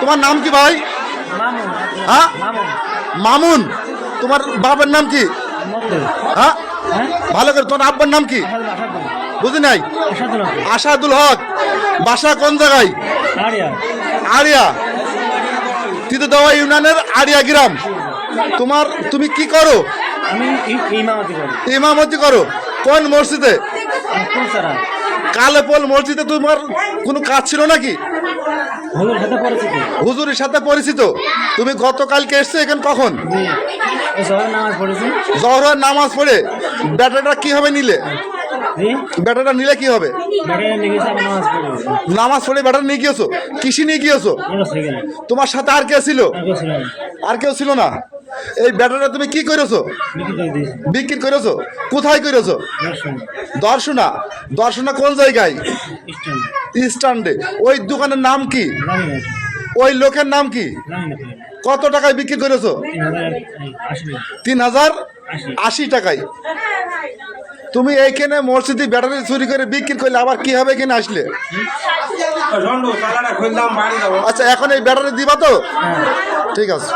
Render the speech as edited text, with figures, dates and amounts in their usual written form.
তোমার নাম কি ভাই? হ্যাঁ, মামুন। তোমার বাবার নাম কি? হ্যাঁ, ভালো করে, তোমার আব্বার নাম কি? বুঝি নাই। আসাদুল হক। বাসা কোন জায়গায়? আড়িয়া, তিতুদাওয়া ইউনিয়নের আড়িয়া গ্রাম। তুমি কি করো? ইমামতি করো। কোন মসজিদে? কালেপল মসজিদে। তোমার কোনো কাজ ছিল নাকি? হুজুরের সাথে পরিচিত। তুমি গতকালকে এসছো এখানে কখন? জহরের নামাজ পড়ে ব্যাটাটা কি হবে নিলে? ব্যাটাটা নিলে কি হবে? নামাজ পড়ে ব্যাটাটা নিয়ে গিয়েছো? কিসে নিয়ে গিয়েছো? তোমার সাথে আর কে ছিল? আর কেউ ছিল না। এই ব্যাটাটা তুমি কি করেছো? বিক্রি করেছো? কোথায় করেছো? দর্শনা। দর্শনা কোন জায়গায়? স্ট্যান্ডে। ওই দোকানের নাম কি? ওই লোকের নাম কি? কত টাকায় বিক্রি করেছো? 3080 টাকায়। তুমি এইখানে মসজিদে ব্যাটারি চুরি করে বিক্রি করলে আবার কি হবে এখানে আসলে? আচ্ছা, এখন এই ব্যাটারি দিবা তো? ঠিক আছে।